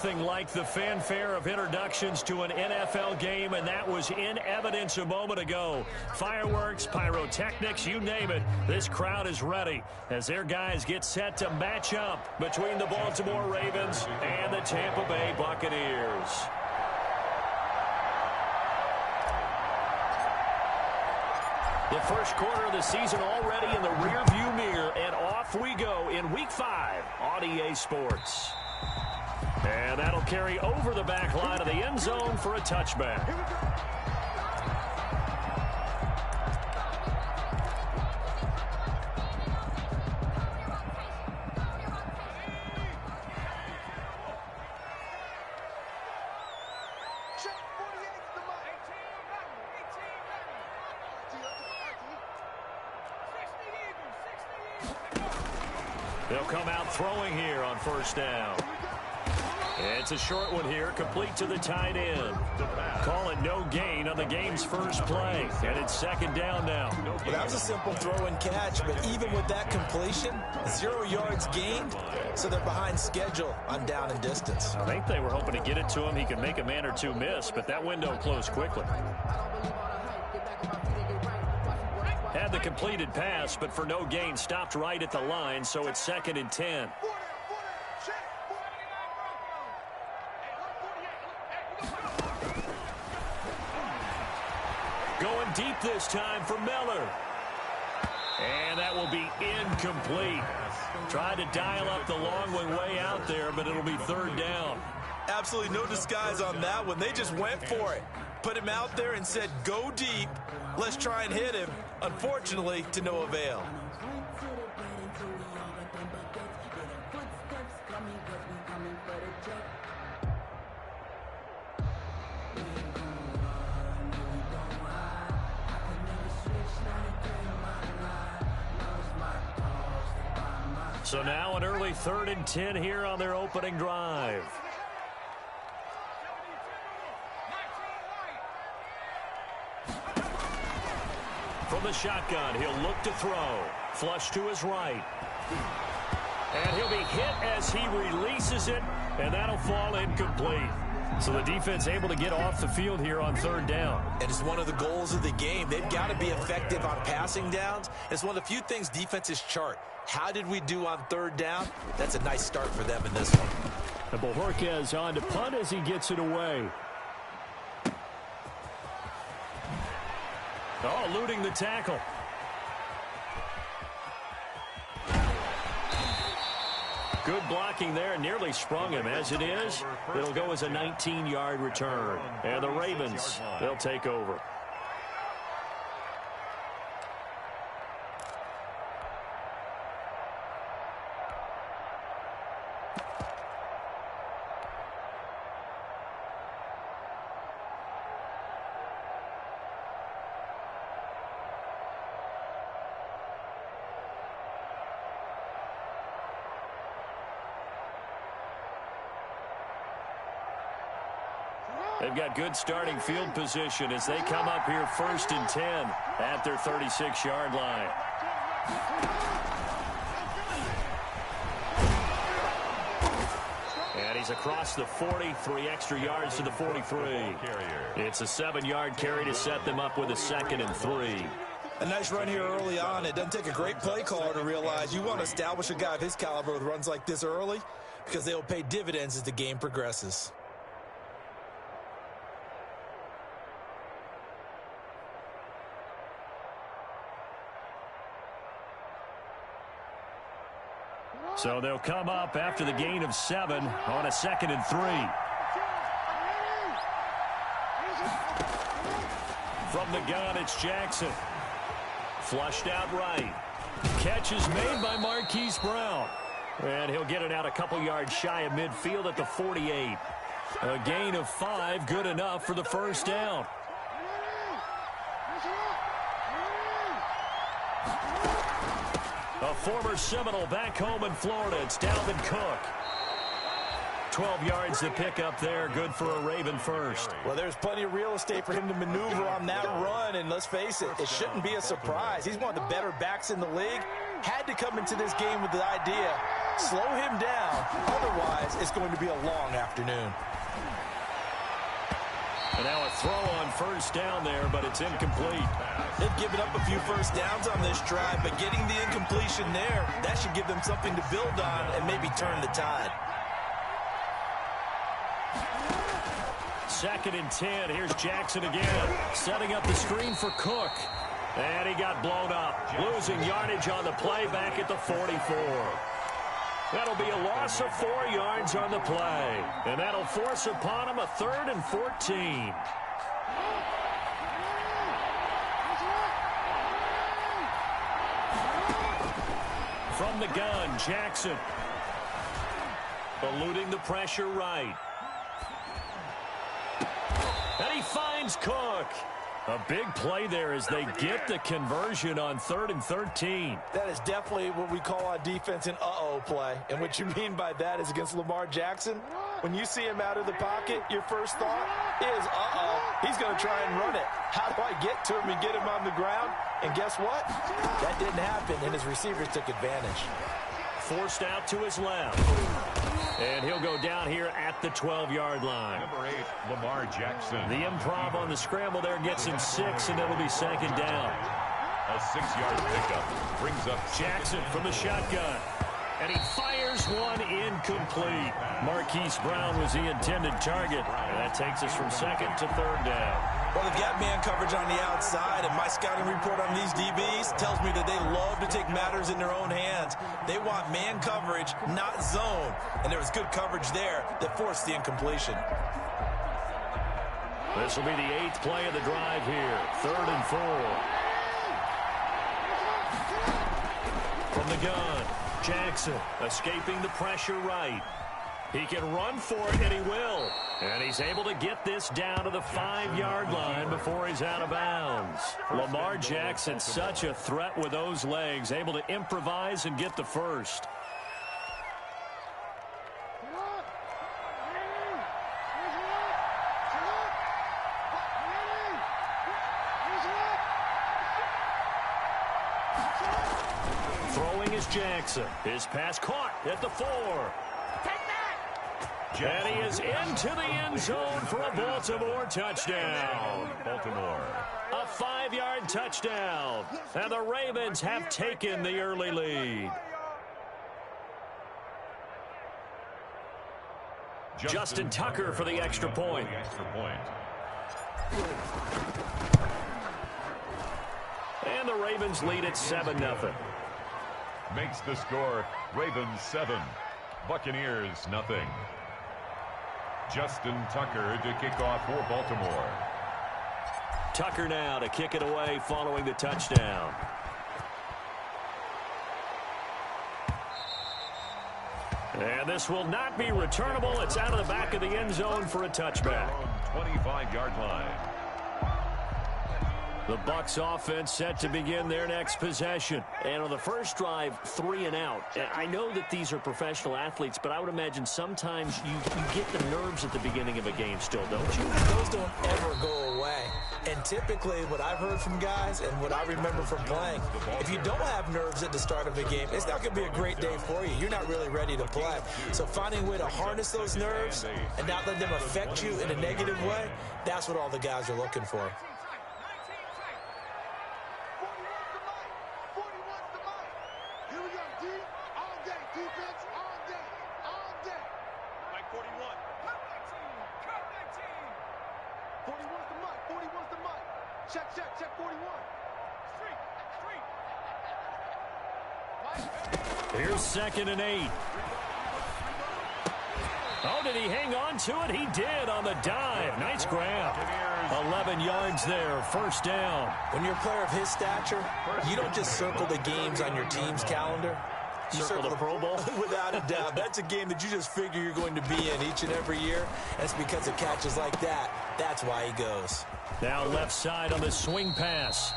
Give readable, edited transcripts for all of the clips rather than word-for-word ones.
nothing like the fanfare of introductions to an NFL game, and that was in evidence a moment ago. Fireworks, pyrotechnics, you name it. This crowd is ready as their guys get set to match up between the Baltimore Ravens and the Tampa Bay Buccaneers. The first quarter of the season already in the rearview mirror, and off we go in Week 5 on EA Sports. And that'll carry over the back line of the end zone for a touchback. They'll come out throwing here on first down. It's a short one here, complete to the tight end. Call it no gain on the game's first play, and it's second down now. Well, that was a simple throw and catch, but even with that completion, 0 yards gained, so they're behind schedule on down and distance. I think they were hoping to get it to him. He could make a man or two miss, but that window closed quickly. Had the completed pass, but for no gain, stopped right at the line, so it's second and 10. Going deep this time for Miller. And that will be incomplete. Tried to dial up the long one way out there, but it'll be third down. Absolutely no disguise on that one. They just went for it. Put him out there and said, go deep. Let's try and hit him. Unfortunately, to no avail. So now an early 3rd and 10 here on their opening drive. From the shotgun, he'll look to throw. Flush to his right. And he'll be hit as he releases it, and that'll fall incomplete. So the defense able to get off the field here on third down. And it's one of the goals of the game. They've got to be effective on passing downs. It's one of the few things defenses chart. How did we do on third down? That's a nice start for them in this one. And Bojorquez on to punt as he gets it away. Oh, eluding the tackle. Good blocking there, nearly sprung him. As it is, it'll go as a 19-yard return. And the Ravens, they'll take over. They've got good starting field position as they come up here 1st and 10 at their 36-yard line. And he's across the 40, 3 extra yards to the 43. It's a 7-yard carry to set them up with a 2nd and 3. A nice run here early on. It doesn't take a great play caller to realize you want to establish a guy of his caliber with runs like this early because they will pay dividends as the game progresses. So they'll come up after the gain of 7 on a 2nd and 3. From the gun, it's Jackson. Flushed out right. Catch is made by Marquise Brown. And he'll get it out a couple yards shy of midfield at the 48. A gain of 5, good enough for the first down. A former Seminole back home in Florida. It's Dalvin Cook. 12 yards to pick up there. Good for a Raven first. Well, there's plenty of real estate for him to maneuver on that run. And let's face it, it shouldn't be a surprise. He's one of the better backs in the league. Had to come into this game with the idea Slow him down. Otherwise, it's going to be a long afternoon. And now a throw on first down there, but it's incomplete. They've given up a few first downs on this drive, but getting the incompletion there, that should give them something to build on and maybe turn the tide. 2nd and 10. Here's Jackson again, setting up the screen for Cook. And he got blown up, losing yardage on the play back at the 44. That'll be a loss of 4 yards on the play. And that'll force upon him a 3rd and 14. From the gun, Jackson. Eluding the pressure right. And he finds Cook. A big play there as they get the conversion on 3rd and 13. That is definitely what we call on defense an uh-oh play. And what you mean by that is against Lamar Jackson, when you see him out of the pocket, your first thought is, uh-oh, he's going to try and run it. How do I get to him and get him on the ground? And guess what? That didn't happen, and his receivers took advantage. Forced out to his left. And he'll go down here at the 12-yard line. Number 8, Lamar Jackson. The improv on the scramble there gets him 6, and it'll be 2nd down. A 6-yard pickup brings up Jackson from the shotgun. And he fires one incomplete. Marquise Brown was the intended target. And that takes us from 2nd to 3rd down. Well, they've got man coverage on the outside, and my scouting report on these DBs tells me that they love to take matters in their own hands. They want man coverage, not zone. And there was good coverage there that forced the incompletion. This will be the 8th play of the drive here. 3rd and 4. From the gun, Jackson escaping the pressure right. He can run for it, and he will. And he's able to get this down to the 5-yard line before he's out of bounds. Lamar Jackson, such a threat with those legs, able to improvise and get the first. Throwing is Jackson. His pass caught at the 4. And he is into the end zone for a Baltimore touchdown. Baltimore. A 5-yard touchdown. And the Ravens have taken the early lead. Justin Tucker for the extra point. And the Ravens lead at 7-0. Makes the score Ravens 7, Buccaneers nothing. Justin Tucker to kick off for Baltimore. Tucker now to kick it away following the touchdown. And this will not be returnable. It's out of the back of the end zone for a touchback. 25-yard line. The Bucs offense set to begin their next possession. And on the first drive, 3 and out. I know that these are professional athletes, but I would imagine sometimes you get the nerves at the beginning of a game still, don't you? Those don't ever go away. And typically what I've heard from guys and what I remember from playing, if you don't have nerves at the start of a game, it's not going to be a great day for you. You're not really ready to play. So finding a way to harness those nerves and not let them affect you in a negative way, that's what all the guys are looking for. Here's 2nd and 8. Oh, did he hang on to it? He did on the dive. Nice grab. 11 yards there, first down. When you're a player of his stature, you don't just circle the games on your team's calendar. You circle the Pro Bowl? Without a doubt. That's a game that you just figure you're going to be in each and every year. And it's because of catches like that. That's why he goes. Now left side on the swing pass.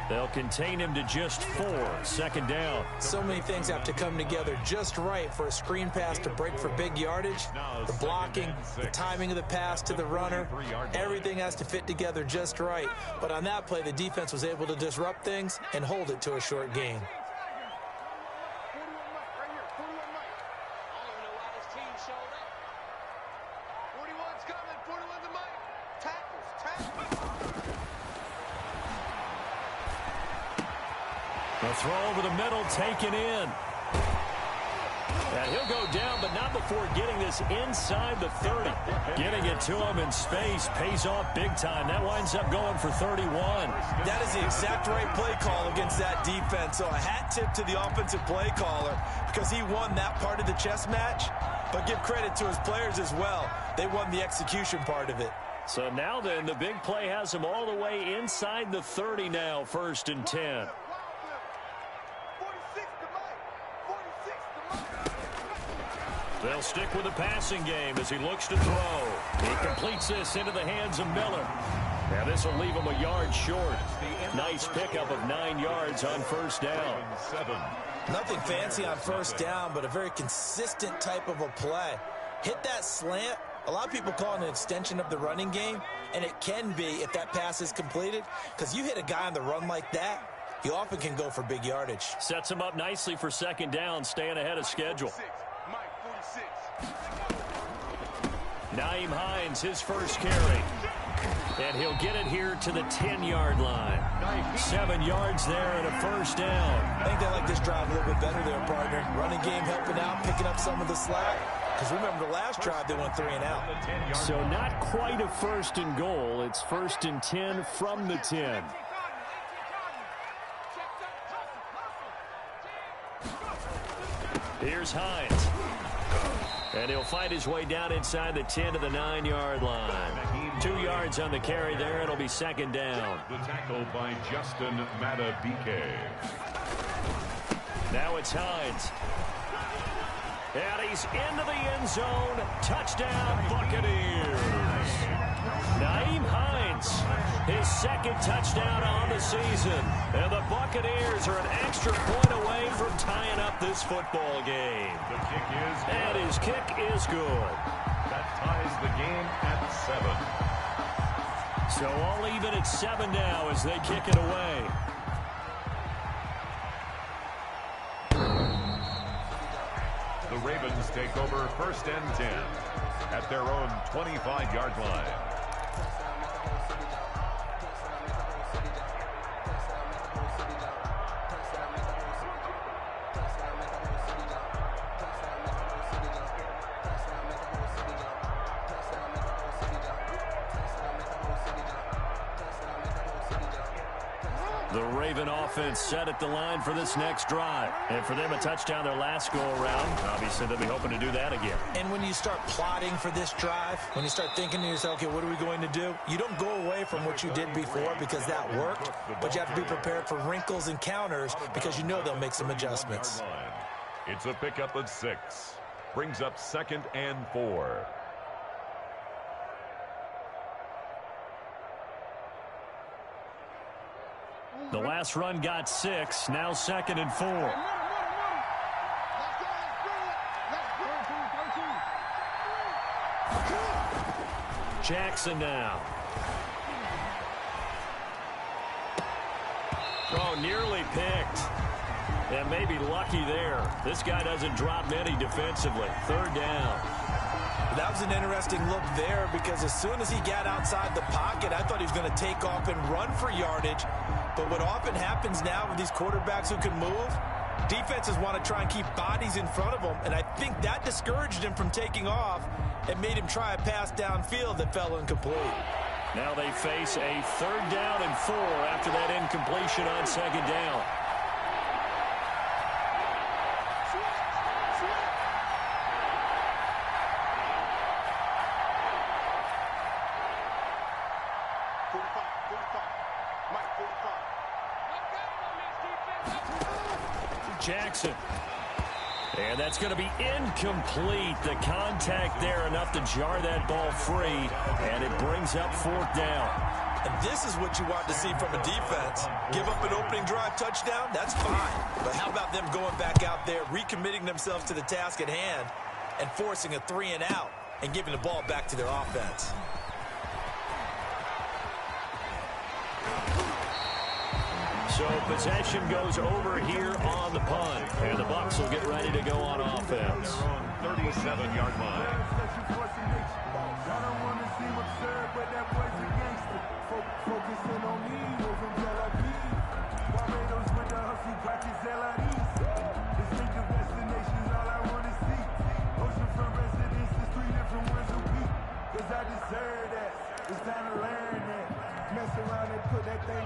They'll contain him to just 4. 2nd down. So many things have to come together just right for a screen pass to break for big yardage. The blocking, the timing of the pass to the runner, everything has to fit together just right. But on that play, the defense was able to disrupt things and hold it to a short gain. A throw over the middle taken in. And he'll go down, but not before getting this inside the 30. Getting it to him in space pays off big time. That winds up going for 31. That is the exact right play call against that defense. So a hat tip to the offensive play caller because he won that part of the chess match. But give credit to his players as well. They won the execution part of it. So now then, the big play has him all the way inside the 30 now, 1st and 10. They'll stick with the passing game as he looks to throw. He completes this into the hands of Miller. Now this will leave him a yard short. Nice pickup of 9 yards on 1st down. Nothing fancy on 1st down, but a very consistent type of a play. Hit that slant. A lot of people call it an extension of the running game, and it can be if that pass is completed, because you hit a guy on the run like that, he often can go for big yardage. Sets him up nicely for 2nd down, staying ahead of schedule. Naeem Hines, his first carry. And he'll get it here to the 10-yard line. 7 yards there and a 1st down. I think they like this drive a little bit better there, partner. Running game helping out, picking up some of the slack. Because remember, the last drive, they went 3 and out. So not quite a 1st and goal. It's 1st and 10 from the 10. Here's Hines. And he'll find his way down inside the 10 to the 9-yard line. 2 yards on the carry there. It'll be 2nd down. The tackle by Justin Matabike. Now it's Hines. And he's into the end zone. Touchdown, Buccaneers. Naeem Hines, his 2nd touchdown on the season. And the Buccaneers are an extra point away from tying up this football game. The kick is good. And his kick is good. That ties the game at 7. So all even at 7 now as they kick it away. The Ravens take over 1st and 10 at their own 25-yard line. The Raven offense set at the line for this next drive. And for them, a touchdown their last go-around. Obviously, they'll be hoping to do that again. And when you start plotting for this drive, when you start thinking to yourself, okay, what are we going to do? You don't go away from what you did before because that worked, but you have to be prepared for wrinkles and counters because you know they'll make some adjustments. It's a pickup of 6. Brings up 2nd and 4. The last run got 6. Now 2nd and 4. Jackson now. Oh, nearly picked. And maybe lucky there. This guy doesn't drop many defensively. 3rd down. That was an interesting look there because as soon as he got outside the pocket, I thought he was going to take off and run for yardage. But what often happens now with these quarterbacks who can move, defenses want to try and keep bodies in front of them, and I think that discouraged him from taking off and made him try a pass downfield that fell incomplete. Now they face a 3rd down and 4 after that incompletion on 2nd down. Jackson. And that's going to be incomplete. The contact there enough to jar that ball free. And it brings up 4th down. And this is what you want to see from a defense. Give up an opening drive touchdown, that's fine. But how about them going back out there, recommitting themselves to the task at hand, and forcing a 3 and out, and giving the ball back to their offense. So possession goes over here on the punt. And the Bucs will get ready to go on offense. 37-yard line.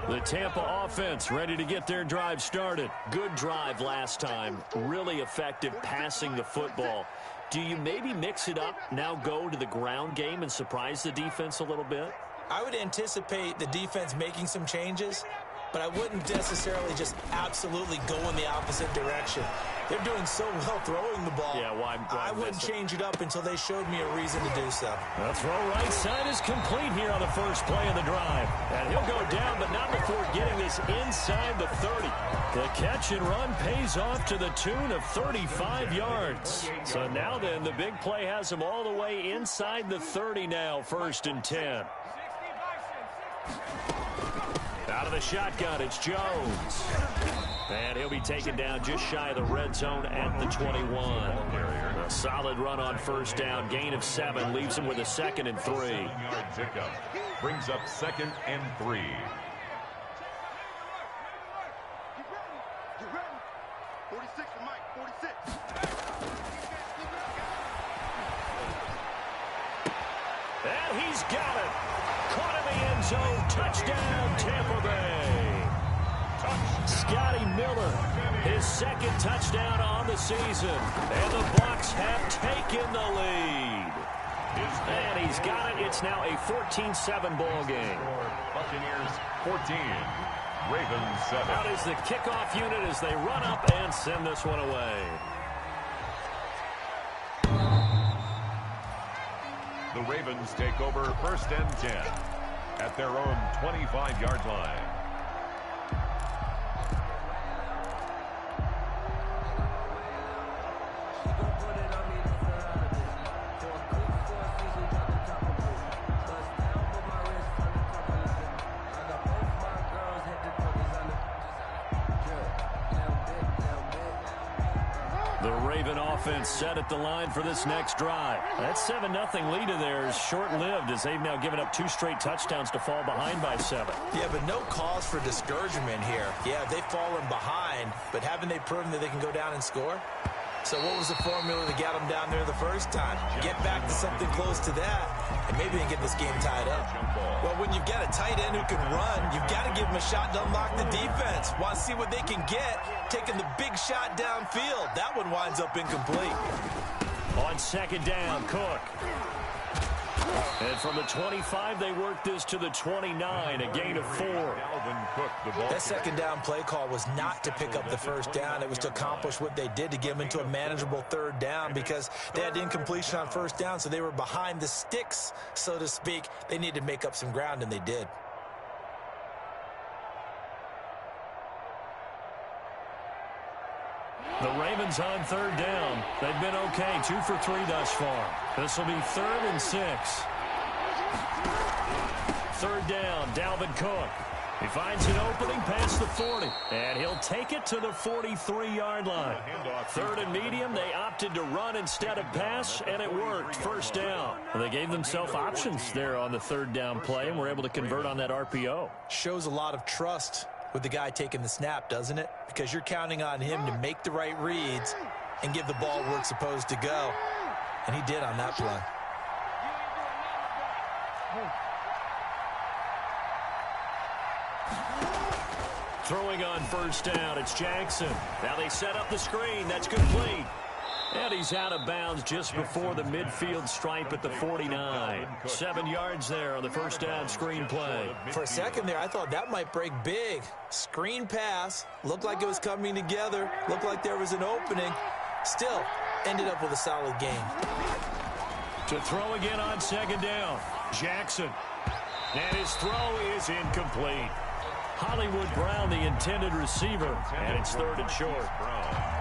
The Tampa offense ready to get their drive started. Good drive last time. Really effective passing the football. Do you maybe mix it up, now go to the ground game and surprise the defense a little bit? I would anticipate the defense making some changes, but I wouldn't necessarily just absolutely go in the opposite direction. They're doing so well throwing the ball. Yeah, why I wouldn't change it up until they showed me a reason to do so. The throw right side is complete here on the first play of the drive. And he'll go down, but not before getting this inside the 30. The catch and run pays off to the tune of 35 yards. So now then, the big play has him all the way inside the 30 now, 1st and 10. Out of the shotgun, it's Jones. And he'll be taken down just shy of the red zone at the 21. A solid run on 1st down. Gain of 7 leaves him with a 2nd and 3. Brings up 2nd and 3. And he's got it. Caught in the end zone. Touchdown, Tampa Bay. Scotty Miller, his 2nd touchdown on the season. And the Bucs have taken the lead. And he's got it. It's now a 14-7 ball game. Buccaneers 14. Ravens 7. Out is the kickoff unit as they run up and send this one away. The Ravens take over 1st and 10 at their own 25-yard line. Offense set at the line for this next drive. That 7-0 lead of theirs short-lived as they've now given up 2 straight touchdowns to fall behind by 7. Yeah, but no cause for discouragement here. Yeah, they've fallen behind, but haven't they proven that they can go down and score? So what was the formula to get them down there the first time? Get back to something close to that, and maybe they can get this game tied up. Well, when you've got a tight end who can run, you've got to give him a shot to unlock the defense. Want to see what they can get, taking the big shot downfield. That one winds up incomplete. On 2nd down, Cook. And from the 25, they work this to the 29, a gain of 4. That 2nd down play call was not to pick up the 1st down. It was to accomplish what they did to get them into a manageable 3rd down because they had incompletion on 1st down, so they were behind the sticks, so to speak. They needed to make up some ground, and they did. The Ravens on 3rd down. They've been okay, 2 for 3 thus far. This will be 3rd and 6. 3rd down, Dalvin Cook. He finds an opening past the 40, and he'll take it to the 43-yard line. 3rd and medium, they opted to run instead of pass, and it worked. 1st down. Well, they gave themselves options there on the 3rd down play, and were able to convert on that RPO. Shows a lot of trust with the guy taking the snap, doesn't it? Because you're counting on him to make the right reads and give the ball where it's supposed to go. And he did on that play. Throwing on 1st down, it's Jackson. Now they set up the screen. That's complete. And he's out of bounds just before the midfield stripe at the 49. 7 yards there on the 1st down screen play. For a second there, I thought that might break big. Screen pass. Looked like it was coming together. Looked like there was an opening. Still, ended up with a solid game. To throw again on 2nd down. Jackson. And his throw is incomplete. Hollywood Brown, the intended receiver, and it's 3rd and short.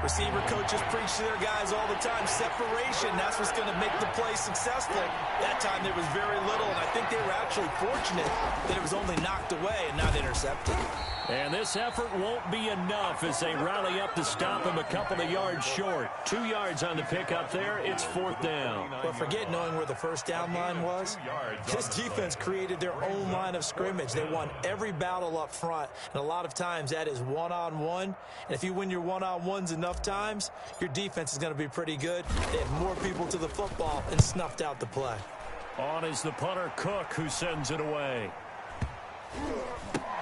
Receiver coaches preach to their guys all the time. Separation, that's what's going to make the play successful. That time there was very little, and I think they were actually fortunate that it was only knocked away and not intercepted. And this effort won't be enough as they rally up to stop him a couple of yards short. 2 yards on the pickup there. It's 4th down. Well, forget knowing where the 1st down line was. This defense created their own line of scrimmage. They won every battle up front, and a lot of times that is one-on-one. And if you win your one-on-ones enough times, your defense is going to be pretty good. They have more people to the football and snuffed out the play. On is the punter, Cook, who sends it away.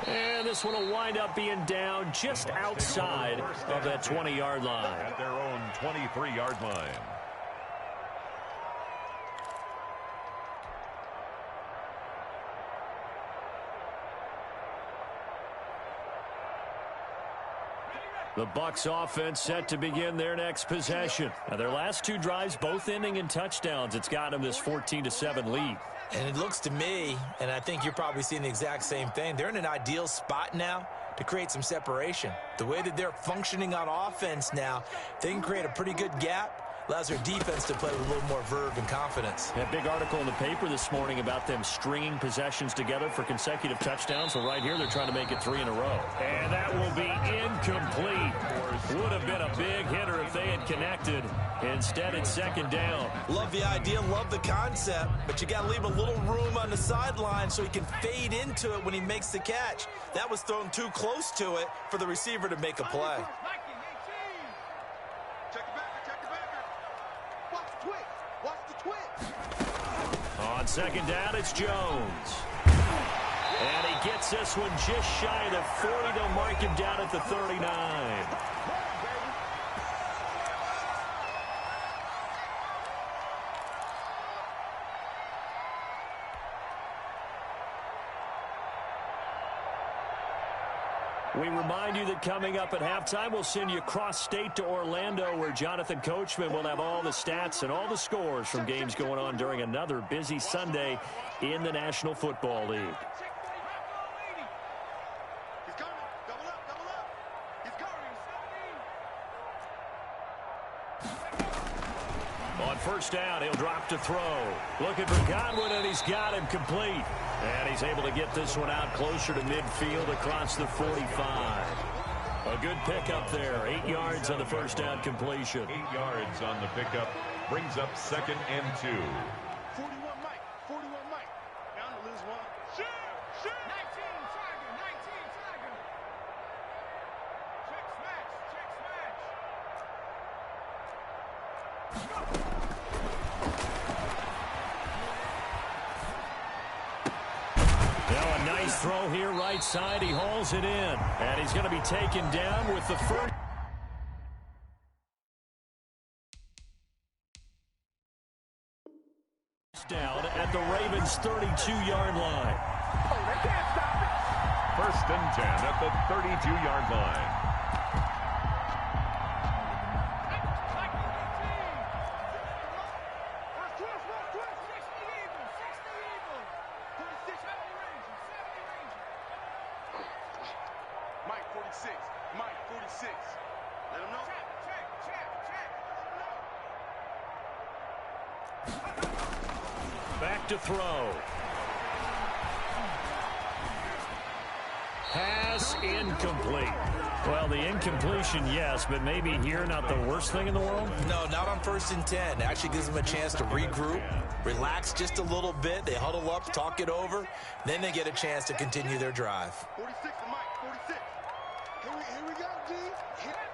And this one will wind up being down just outside of that 20-yard line. At their own 23-yard line. The Bucs offense set to begin their next possession. Now, their last two drives both ending in touchdowns. It's got them this 14-7 lead. And it looks to me, and I think you're probably seeing the exact same thing, they're in an ideal spot now to create some separation. The way that they're functioning on offense now, they can create a pretty good gap. Allows their defense to play with a little more verve and confidence. That big article in the paper this morning about them stringing possessions together for consecutive touchdowns. So right here, they're trying to make it 3 in a row. And that will be incomplete. Would have been a big hitter if they had connected. Instead, it's second down. Love the idea, love the concept, but you got to leave a little room on the sideline so he can fade into it when he makes the catch. That was thrown too close to it for the receiver to make a play. On second down, it's Jones. And he gets this one just shy of the 40 to mark him down at the 39. We remind you that coming up at halftime, we'll send you cross-state to Orlando, where Jonathan Coachman will have all the stats and all the scores from games going on during another busy Sunday in the National Football League. On first down, he'll drop to throw. Looking for Godwin, and he's got him complete. And he's able to get this one out closer to midfield across the 45. A good pickup there. 8 yards on the first down completion. 8 yards on the pickup. Brings up 2nd and 2. 41 Mike. 41 Mike. Down to lose one. Shoot! 19 Tiger. 19 Tiger. Check smash. Check smash. Now a nice throw here right side. He hauls it in. And he's going to be taken down with the first down at the Ravens' 32-yard line. Oh, they can't stop it. 1st and 10 at the 32-yard line. Mike 46. Mike 46. Let him know. Back to throw. Pass incomplete. Well, the incompletion, yes, but maybe here not the worst thing in the world? No, not on 1st and 10. It actually gives them a chance to regroup, relax just a little bit. They huddle up, talk it over. Then they get a chance to continue their drive. 46 to Mike. 46. Here we go, D. Here I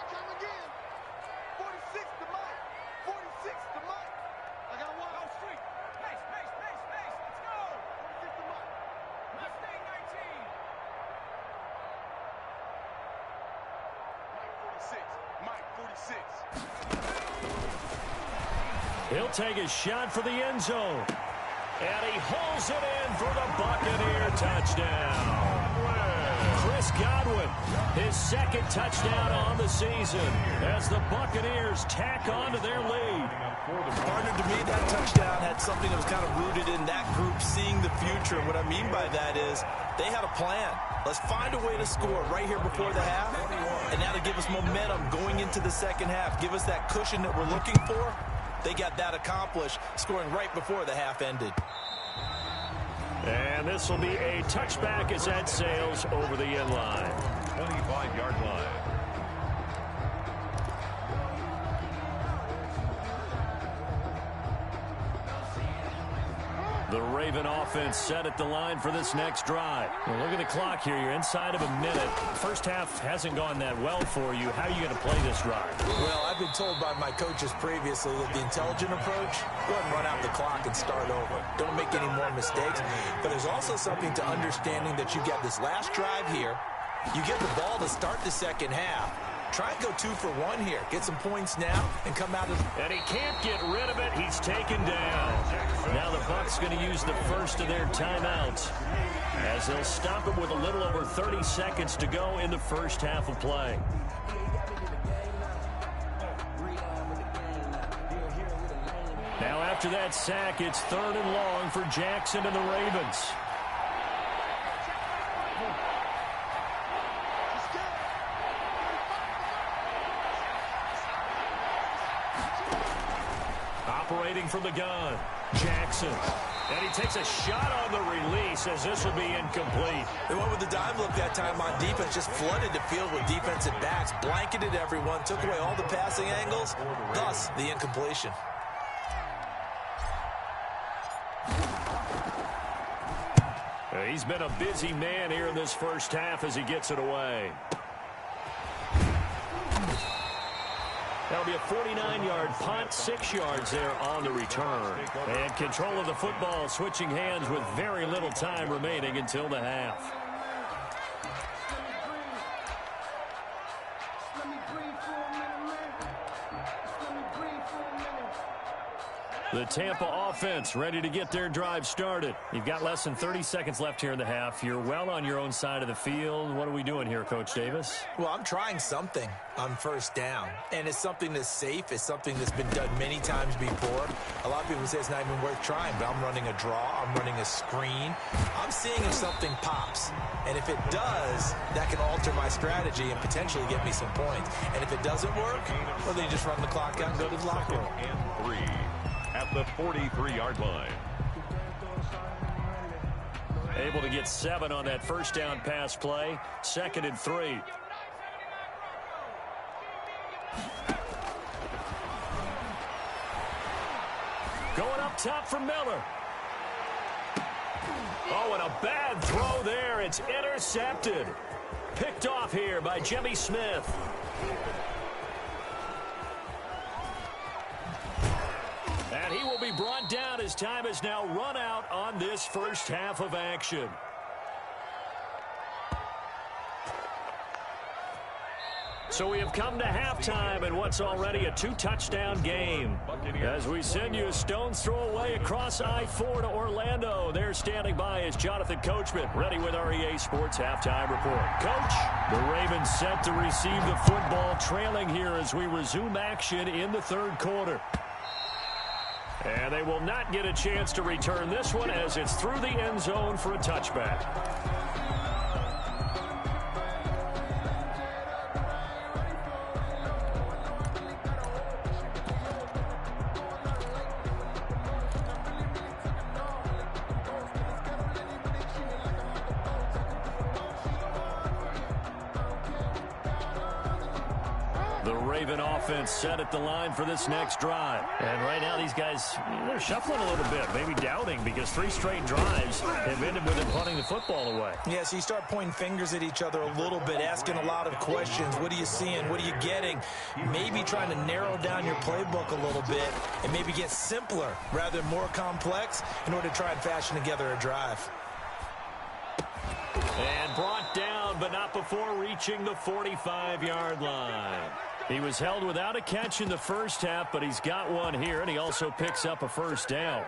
come again. 46 to Mike. 46 to Mike. I got one. Go street. Pace. Let's go. 46 to Mike. Mustang 19. Mike 46. Mike 46. He'll take a shot for the end zone. And he hauls it in for the Buccaneer touchdown. Chris Godwin, his 2nd touchdown on the season as the Buccaneers tack on to their lead. Partner, to me, that touchdown had something that was kind of rooted in that group seeing the future. What I mean by that is they had a plan. Let's find a way to score right here before the half, and that'll give us momentum going into the second half. Give us that cushion that we're looking for. They got that accomplished, scoring right before the half ended. And this will be a touchback as that sails over the end line. 25-yard line. The Raven offense set at the line for this next drive. Well, look at the clock here. You're inside of a minute. First half hasn't gone that well for you. How are you going to play this drive? Well, I've been told by my coaches previously that the intelligent approach, go ahead and run out the clock and start over. Don't make any more mistakes. But there's also something to understanding that you got this last drive here. You get the ball to start the second half. Try and go 2 for 1 here. Get some points now and come out of... And he can't get rid of it. He's taken down. Now the Bucs going to use the first of their timeouts as they'll stop it with a little over 30 seconds to go in the first half of play. Now after that sack, it's 3rd and long for Jackson and the Ravens. Operating from the gun, Jackson. And he takes a shot on the release as this will be incomplete. They went with the dime look that time on defense, just flooded the field with defensive backs, blanketed everyone, took away all the passing angles, thus the incompletion. He's been a busy man here in this first half as he gets it away. That'll be a 49-yard punt, 6 yards there on the return. And control of the football switching hands with very little time remaining until the half. The Tampa offense ready to get their drive started. You've got less than 30 seconds left here in the half. You're well on your own side of the field. What are we doing here, Coach Davis? Well, I'm trying something on first down, and it's something that's safe. It's something that's been done many times before. A lot of people say it's not even worth trying, but I'm running a draw. I'm running a screen. I'm seeing if something pops, and if it does, that can alter my strategy and potentially get me some points. And if it doesn't work, well, then you just run the clock out and go to the locker room. And 3 at the 43-yard line. Able to get 7 on that first down pass play. 2nd and 3. Going up top for Miller. Oh, and a bad throw there. It's intercepted. Picked off here by Jimmy Smith. And he will be brought down as time has now run out on this first half of action. So we have come to halftime in what's already a 2-touchdown game. As we send you a stone's throw away across I-4 to Orlando. There standing by is Jonathan Coachman, ready with our EA Sports Halftime Report. Coach, the Ravens set to receive the football, trailing here as we resume action in the 3rd quarter. And they will not get a chance to return this one as it's through the end zone for a touchback. The Raven offense set at the line for this next drive. And right now these guys, they're shuffling a little bit, maybe doubting, because 3 straight drives have ended with them punting the football away. Yeah, so you start pointing fingers at each other a little bit, asking a lot of questions. What are you seeing? What are you getting? Maybe trying to narrow down your playbook a little bit and maybe get simpler rather than more complex in order to try and fashion together a drive. And brought down, but not before reaching the 45-yard line. He was held without a catch in the first half, but he's got one here, and he also picks up a first down.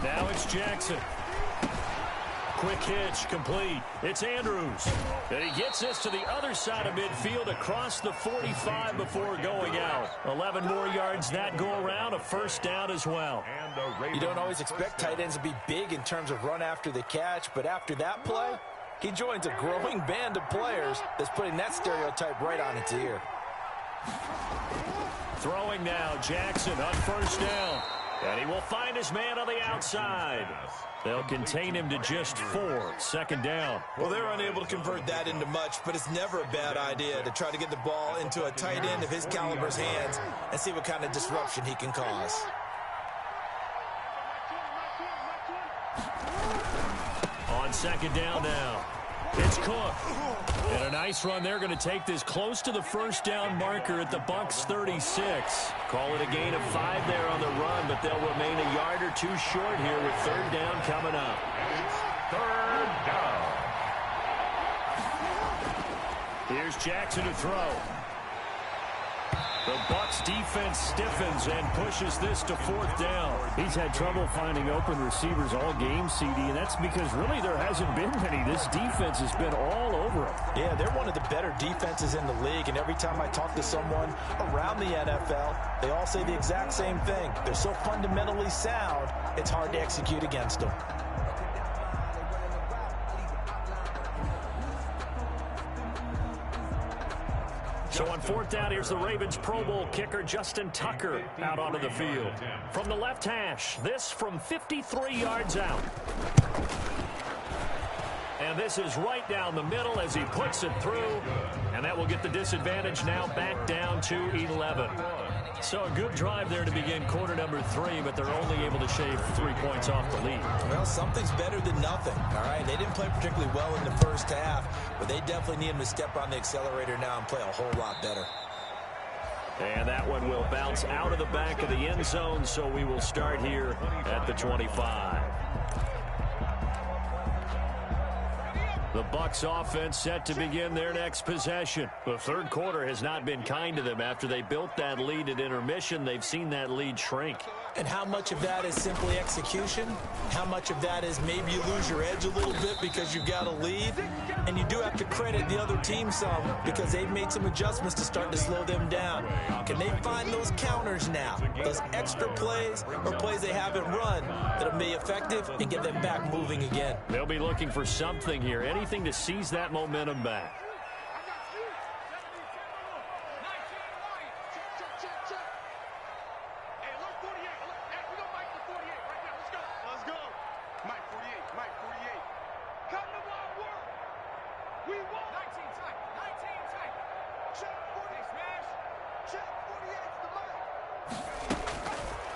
Now it's Jackson. Quick hitch, complete. It's Andrews. And he gets this to the other side of midfield across the 45 before going out. 11 more yards that go around, a first down as well. You don't always expect tight ends to be big in terms of run after the catch, but after that play, he joins a growing band of players that's putting that stereotype right on its ear. Throwing now, Jackson on first down. And he will find his man on the outside. They'll contain him to just 4. Second down. Well, they're unable to convert that into much, but it's never a bad idea to try to get the ball into a tight end of his caliber's hands and see what kind of disruption he can cause. On second down now, it's Cook. And a nice run. They're going to take this close to the first down marker at the Bucs 36. Call it a gain of 5 there on the run, but they'll remain a yard or 2 short here with third down coming up. It's third down. Here's Jackson to throw. The Bucs defense stiffens and pushes this to 4th down. He's had trouble finding open receivers all game, CD, and that's because really there hasn't been many. This defense has been all over him. Yeah, they're one of the better defenses in the league, and every time I talk to someone around the NFL, they all say the exact same thing. They're so fundamentally sound, it's hard to execute against them. So on 4th down, here's the Ravens Pro Bowl kicker Justin Tucker out onto the field. From the left hash, this from 53 yards out. And this is right down the middle as he puts it through. And that will get the disadvantage now back down to 11. So a good drive there to begin quarter number 3, but they're only able to shave 3 points off the lead. Well, something's better than nothing, all right? They didn't play particularly well in the first half, but they definitely need him to step on the accelerator now and play a whole lot better. And that one will bounce out of the back of the end zone, so we will start here at the 25. The Bucs offense set to begin their next possession. The third quarter has not been kind to them. After they built that lead at intermission, they've seen that lead shrink. And how much of that is simply execution? How much of that is maybe you lose your edge a little bit because you've got a lead? And you do have to credit the other team some because they've made some adjustments to start to slow them down. Can they find those counters now? Those extra plays or plays they haven't run that'll be effective and get them back moving again? They'll be looking for something here, anything to seize that momentum back.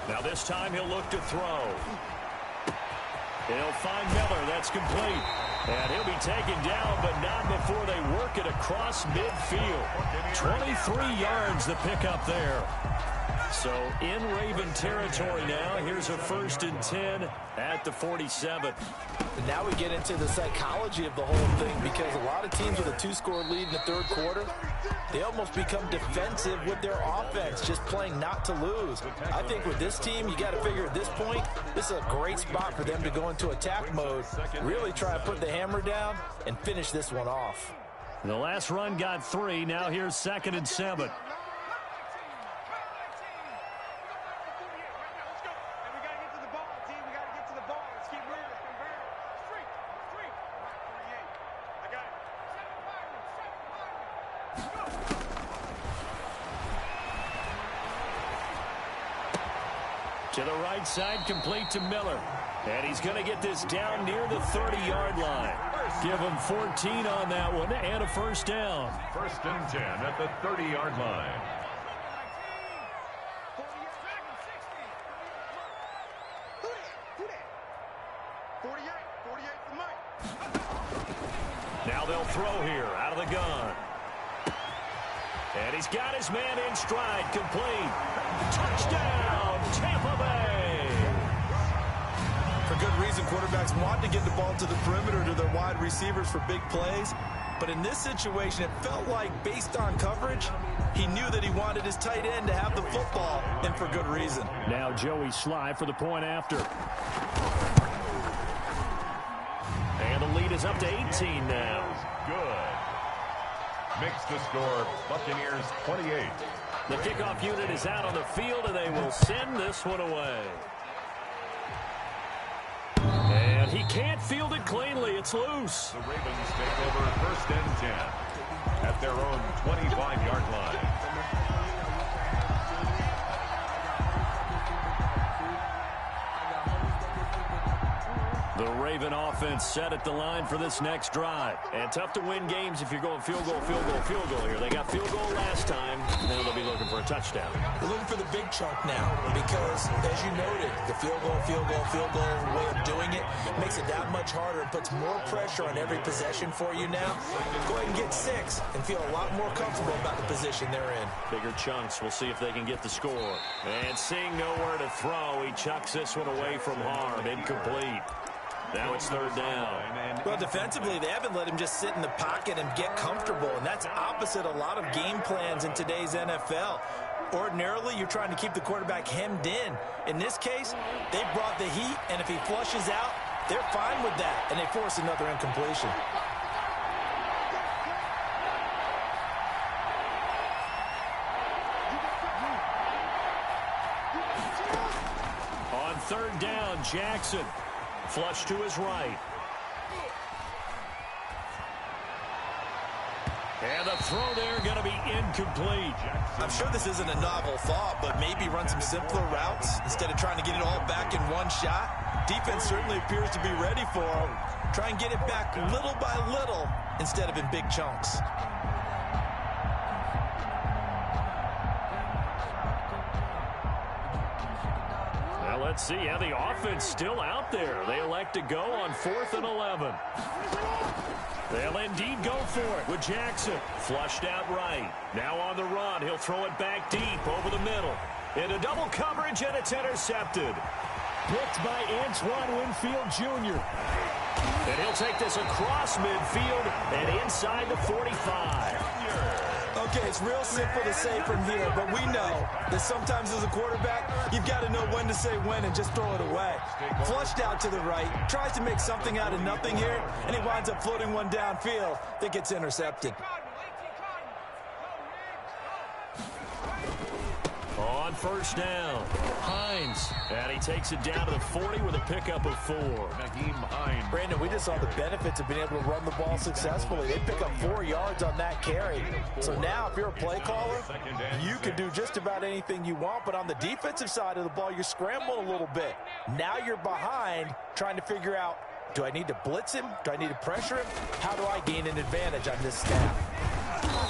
Now this time he'll look to throw. He'll find Miller. That's complete. And he'll be taken down, but not before they work it across midfield. 23 yards the pickup there. So in Raven territory now. Here's a 1st and 10 at the 47. And now we get into the psychology of the whole thing because a lot of teams with a 2-score lead in the third quarter, they almost become defensive with their offense, just playing not to lose. I think with this team, you got to figure at this point, this is a great spot for them to go into attack mode, really try to put the hammer down and finish this one off. The last run got 3. Now here's 2nd and 7. To the right side, complete to Miller. And he's going to get this down near the 30-yard line. Give him 14 on that one and a 1st down. 1st and 10 at the 30-yard line. Now they'll throw here out of the gun. And he's got his man in stride, complete. Touchdown, Tampa Bay. For good reason, quarterbacks want to get the ball to the perimeter to their wide receivers for big plays. But in this situation, it felt like, based on coverage, he knew that he wanted his tight end to have the football, and for good reason. Now Joey Sly for the point after. And the lead is up to 18 now. Good. Makes the score Buccaneers 28. The kickoff unit is out on the field, and they will send this one away. And he can't field it cleanly. It's loose. The Ravens take over 1st and 10 at their own 25-yard line. The Raven offense set at the line for this next drive. And tough to win games if you're going field goal, field goal, field goal here. They got field goal last time. Now they'll be looking for a touchdown. They're looking for the big chunk now because, as you noted, the field goal way of doing it makes it that much harder and puts more pressure on every possession for you now. Go ahead and get 6 and feel a lot more comfortable about the position they're in. Bigger chunks. We'll see if they can get the score. And seeing nowhere to throw, he chucks this one away from harm. Incomplete. Now it's third down. Well, defensively, they haven't let him just sit in the pocket and get comfortable, and that's opposite a lot of game plans in today's NFL. Ordinarily, you're trying to keep the quarterback hemmed in. In this case, they brought the heat, and if he flushes out, they're fine with that, and they force another incompletion. On third down, Jackson. Flush to his right. And the throw there going to be incomplete. I'm sure this isn't a novel thought, but maybe run some simpler routes instead of trying to get it all back in one shot. Defense certainly appears to be ready for him. Try and get it back little by little instead of in big chunks. Let's see how the offense still out there. They elect to go on 4th and 11. They'll indeed go for it with Jackson. Flushed out right. Now on the run. He'll throw it back deep over the middle. Into double coverage, and it's intercepted. Picked by Antoine Winfield Jr. And he'll take this across midfield and inside the 45. Okay, it's real simple to say from here, but we know that sometimes as a quarterback, you've got to know when to say when and just throw it away. Flushed out to the right, tries to make something out of nothing here, and he winds up floating one downfield that gets intercepted. On first down, Hines. And he takes it down to the 40 with a pickup of 4. Brandon, we just saw the benefits of being able to run the ball successfully. They pick up 4 yards on that carry. So now if you're a play caller, you can do just about anything you want. But on the defensive side of the ball, you're scrambling a little bit. Now you're behind trying to figure out, do I need to blitz him? Do I need to pressure him? How do I gain an advantage on this snap?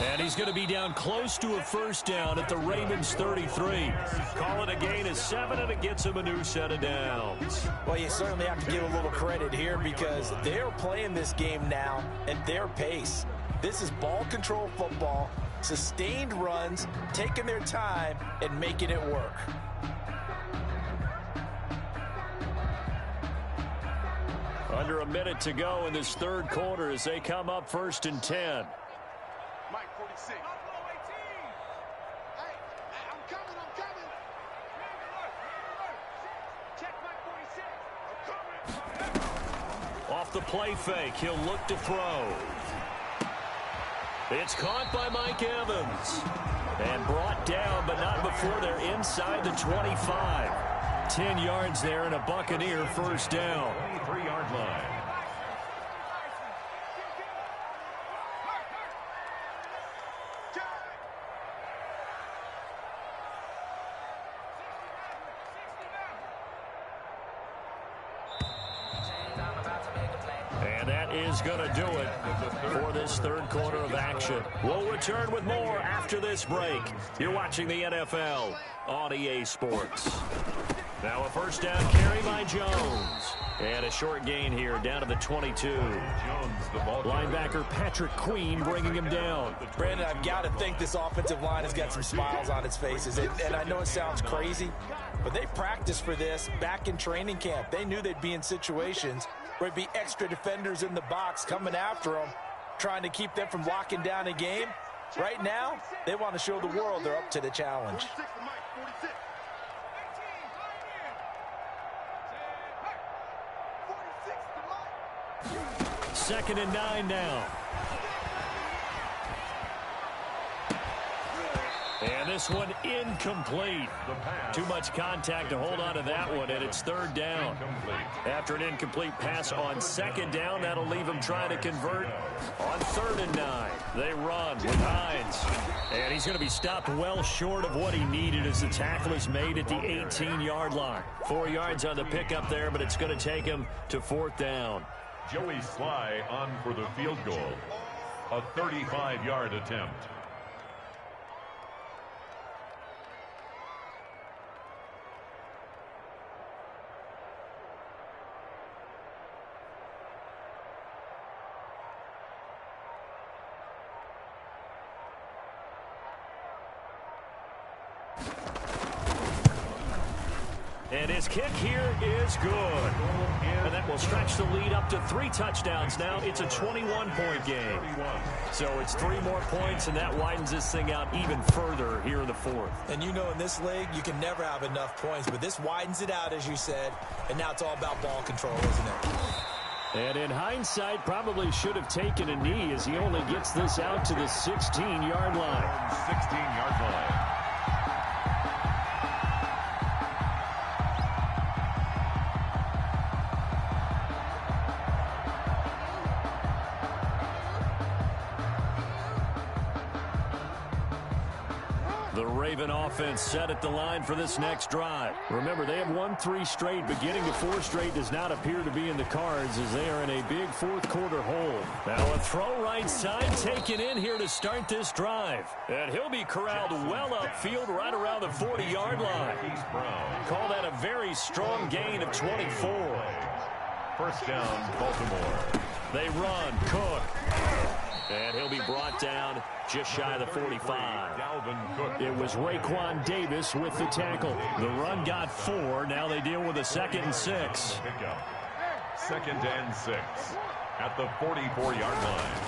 And he's going to be down close to a first down at the Ravens 33. Call it a gain of 7, and it gets him a new set of downs. Well, you certainly have to give a little credit here because they're playing this game now at their pace. This is ball control football, sustained runs, taking their time, and making it work. Under a minute to go in this third quarter as they come up 1st and 10. Mike 46. Hey, I'm coming. Check Mike 46. I'm coming. Off the play fake, he'll look to throw. It's caught by Mike Evans. And brought down, but not before they're inside the 25. 10 yards there and a Buccaneer first down. 23-yard line. And that is going to do it for this third quarter of action. We'll return with more after this break. You're watching the NFL on EA Sports. Now a first down carry by Jones. And a short gain here down to the 22. Linebacker Patrick Queen bringing him down. Brandon, I've got to think this offensive line has got some smiles on its faces. And I know it sounds crazy, but they practiced for this back in training camp. They knew they'd be in situations where it'd be extra defenders in the box coming after them, trying to keep them from locking down a game. Right now, they want to show the world they're up to the challenge. 2nd and 9 now. And this one incomplete. Too much contact to hold on to that one, and it's third down. After an incomplete pass on second down, that'll leave them trying to convert on 3rd and 9. They run with Hines. And he's going to be stopped well short of what he needed as the tackle is made at the 18-yard line. 4 yards on the pickup there, but it's going to take him to 4th down. Joey Sly on for the field goal. A 35-yard attempt. And his kick here is good. And that will stretch the lead up to 3 touchdowns now. It's a 21-point game. So it's 3 more points, and that widens this thing out even further here in the 4th. And you know, in this league, you can never have enough points, but this widens it out, as you said, and now it's all about ball control, isn't it? And in hindsight, probably should have taken a knee as he only gets this out to the 16-yard line. 16-yard line. The Raven offense set at the line for this next drive. Remember, they have won 3 straight, but getting to 4 straight does not appear to be in the cards as they are in a big 4th quarter hole. Now a throw right side taken in here to start this drive. And he'll be corralled well upfield right around the 40-yard line. Call that a very strong gain of 24. 1st down, Baltimore. They run, Cook. And he'll be brought down just shy of the 45. It was Raekwon Davis with the tackle. The run got 4. Now they deal with a 2nd and 6. 2nd and 6 at the 44-yard line.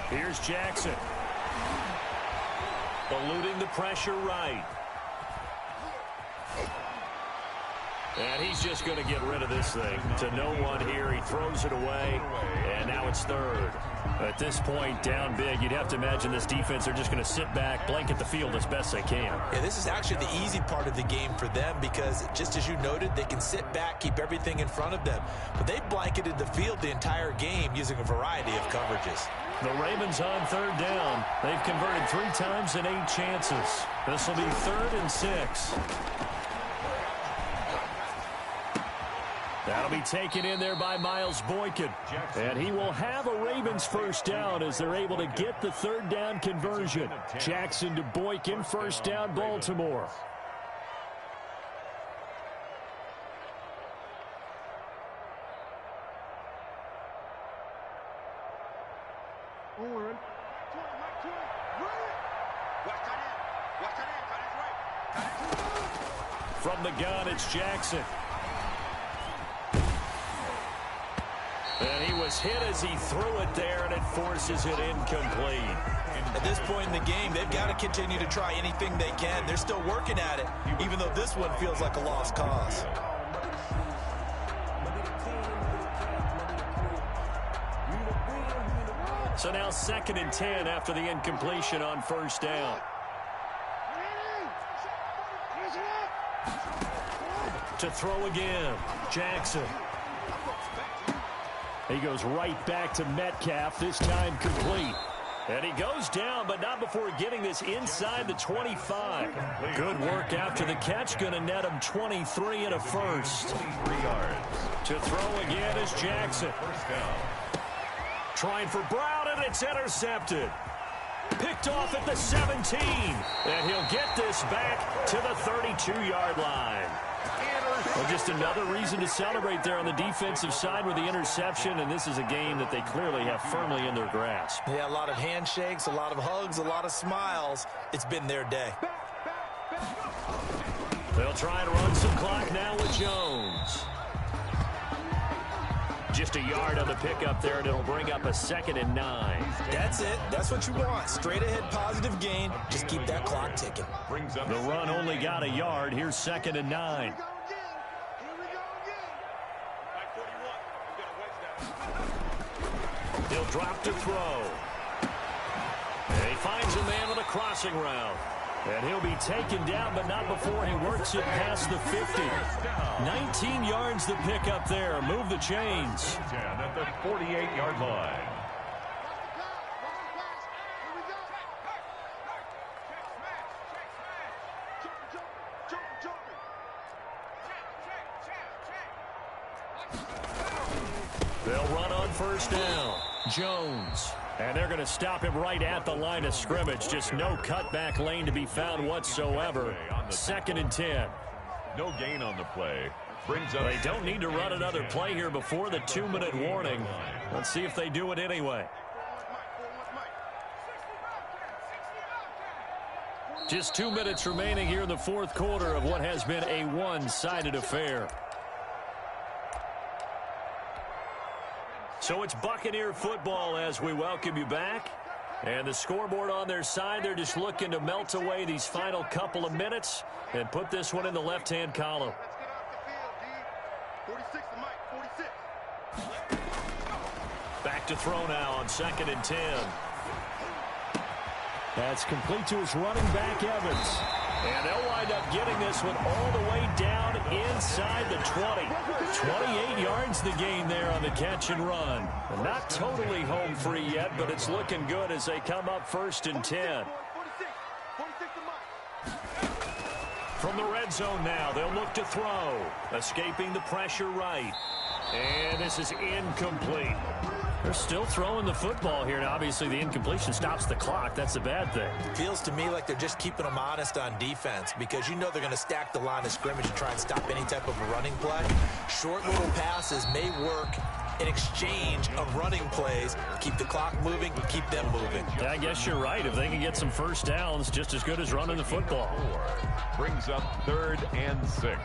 Here's Jackson. Eluding the pressure right. And he's just going to get rid of this thing. To no one here. He throws it away. And now it's 3rd. At this point, down big, you'd have to imagine this defense, they're just going to sit back, blanket the field as best they can. Yeah, this is actually the easy part of the game for them because, just as you noted, they can sit back, keep everything in front of them. But they've blanketed the field the entire game using a variety of coverages. The Ravens on 3rd down. They've converted 3 times in 8 chances. This will be 3rd and 6. That'll be taken in there by Miles Boykin. And he will have a Ravens 1st down as they're able to get the 3rd down conversion. Jackson to Boykin, 1st down, Baltimore. From the gun, it's Jackson. And he was hit as he threw it there, and it forces it incomplete. At this point in the game, they've got to continue to try anything they can. They're still working at it, even though this one feels like a lost cause. So now 2nd and 10 after the incompletion on 1st down. To throw again, Jackson. He goes right back to Metcalf, this time complete. And he goes down, but not before getting this inside the 25. Good work after the catch, going to net him 23 and a 1st. 3 yards. To throw again is Jackson. 1st down. Trying for Brown, and it's intercepted. Picked off at the 17. And he'll get this back to the 32-yard line. Well, just another reason to celebrate there on the defensive side with the interception, and this is a game that they clearly have firmly in their grasp. Yeah, a lot of handshakes, a lot of hugs, a lot of smiles. It's been their day. They'll try and run some clock now with Jones. Just a yard on the pickup there, and it'll bring up a 2nd and 9. That's it. That's what you want. Straight ahead positive gain. Just keep that clock ticking. The run only got a yard. Here's 2nd and 9. He'll drop to throw. And he finds a man on a crossing route. And he'll be taken down, but not before he works it past the 50. 19 yards to pick up there. Move the chains. 10 at the 48-yard line. They'll run on first down. Jones. And they're going to stop him right at the line of scrimmage. Just no cutback lane to be found whatsoever. 2nd and 10. No gain on the play. Brings up. They don't need to run another play here before the 2-minute warning. Let's see if they do it anyway. Just 2 minutes remaining here in the 4th quarter of what has been a one-sided affair. So it's Buccaneer football as we welcome you back. And the scoreboard on their side, they're just looking to melt away these final couple of minutes and put this one in the left-hand column. Back to throw now on 2nd and 10. That's complete to his running back, Evans. And they'll wind up getting this one all the way down inside the 20. 28 yards the gain there on the catch and run. And not totally home free yet, but it's looking good as they come up 1st and 10. From the red zone now, they'll look to throw. Escaping the pressure right. And this is incomplete. They're still throwing the football here. Now, obviously, the incompletion stops the clock. That's a bad thing. Feels to me like they're just keeping them honest on defense because you know they're going to stack the line of scrimmage and try and stop any type of a running play. Short little passes may work in exchange of running plays. Keep the clock moving, keep them moving. Yeah, I guess you're right. If they can get some first downs, just as good as running the football. Brings up 3rd and 6.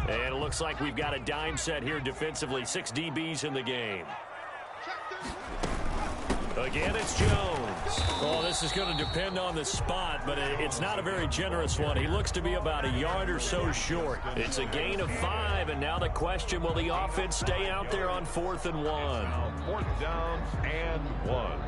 And it looks like we've got a dime set here defensively. 6 DBs in the game. Again, it's Jones. Oh, this is going to depend on the spot, but it's not a very generous one. He looks to be about a yard or so short. It's a gain of 5, and now the question, will the offense stay out there on 4th and 1? 4th down and 1.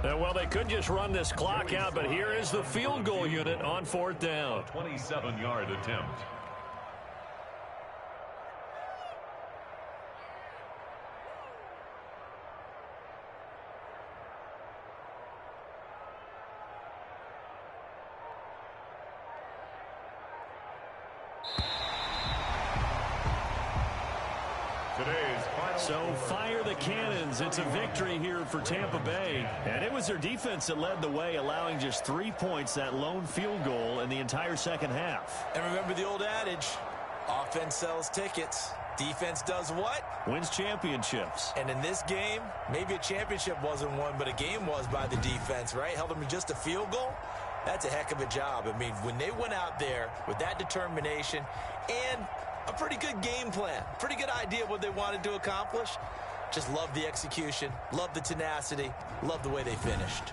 Well, they could just run this clock out, but here is the field goal unit on 4th down. 27-yard attempt. So fire the cannons. It's a victory here for Tampa Bay. And it was their defense that led the way, allowing just 3 points, that lone field goal in the entire second half. And remember the old adage, offense sells tickets. Defense does what? Wins championships. And in this game, maybe a championship wasn't won, but a game was by the defense, right? Held them to just a field goal. That's a heck of a job. I mean, when they went out there with that determination and a pretty good game plan, pretty good idea of what they wanted to accomplish, just love the execution, love the tenacity, love the way they finished.